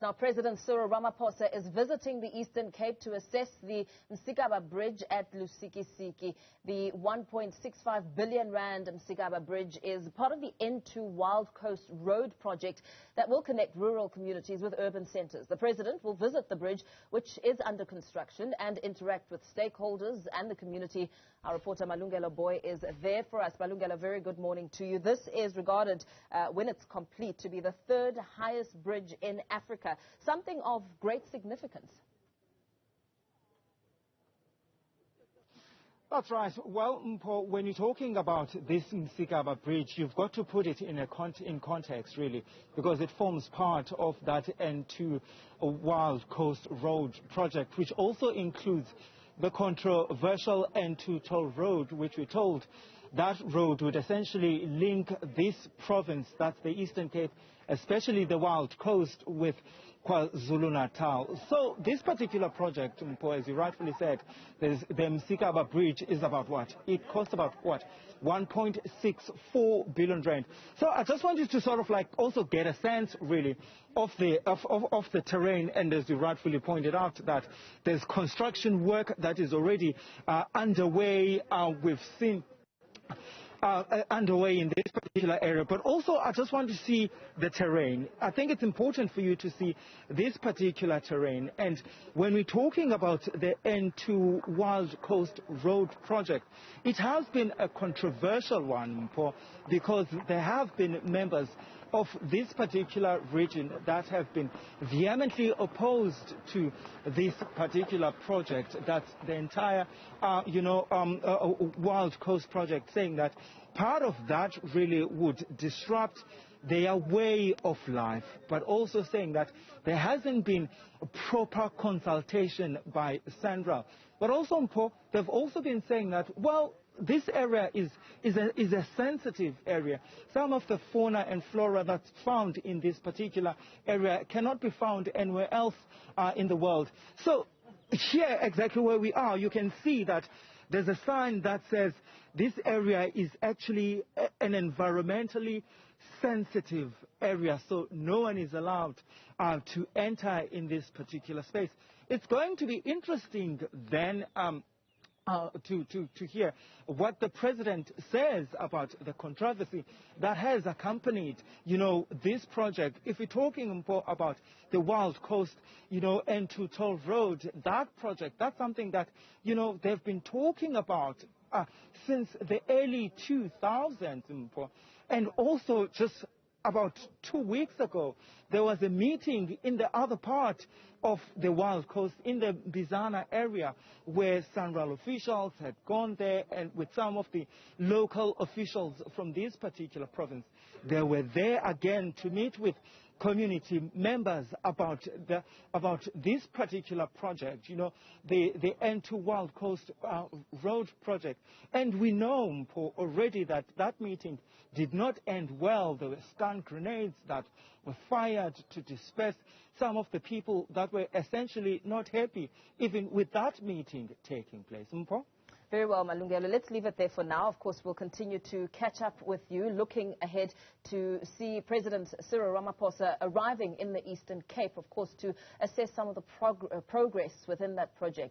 Now, President Cyril Ramaphosa is visiting the Eastern Cape to assess the Msikaba Bridge at Lusiki-siki. The 1.65 billion rand Msikaba Bridge is part of the N2 Wild Coast Road project that will connect rural communities with urban centres. The President will visit the bridge, which is under construction, and interact with stakeholders and the community. Our reporter Malungelo Booi is there for us. Malungelo, very good morning to you. This is regarded, when it's complete, to be the third highest bridge in Africa. Something of great significance. That's right. Well, Mpho, when you're talking about this Msikaba Bridge, you've got to put it in context, really, because it forms part of that N2 Wild Coast Road project, which also includes the controversial N2 toll road, which we're told that road would essentially link this province, that's the Eastern Cape, especially the Wild Coast, with KwaZulu-Natal. So this particular project, Mpho, as you rightfully said, the Msikaba Bridge is about what? It costs about what? 1.64 billion rand. So I just want you to sort of like also get a sense, really, of the terrain. And as you rightfully pointed out, that there's construction work that is already underway. We've seen underway in this particular area, but also I just want to see the terrain. I think it's important for you to see this particular terrain. And when we're talking about the N2 Wild Coast Road project, it has been a controversial one, because there have been members of this particular region that have been vehemently opposed to this particular project. That's the entire, Wild Coast project, saying that part of that really would disrupt their way of life, but also saying that there hasn't been a proper consultation by SANRAL. But also, Mpho, they've also been saying that, well, this area is a sensitive area. Some of the fauna and flora that's found in this particular area cannot be found anywhere else in the world. So here, exactly where we are, you can see that there's a sign that says this area is actually an environmentally sensitive area, so no one is allowed to enter in this particular space. It's going to be interesting then to hear what the President says about the controversy that has accompanied, this project. If we're talking about the Wild Coast, N2 toll road, that project, that's something that, they've been talking about since the early 2000s. And also just about 2 weeks ago, there was a meeting in the other part of the Wild Coast, in the Bizana area, where SANRAL officials had gone there, and with some of the local officials from this particular province. They were there again to meet with community members about this particular project, the N2 Wild Coast Road project. And we know already that that meeting did not end well. There were stun grenades that were fired to disperse some of the people that were essentially not happy even with that meeting taking place. Mpho? Very well, Malungelo. Let's leave it there for now. Of course, we'll continue to catch up with you, looking ahead to see President Cyril Ramaphosa arriving in the Eastern Cape, of course, to assess some of the progress within that project.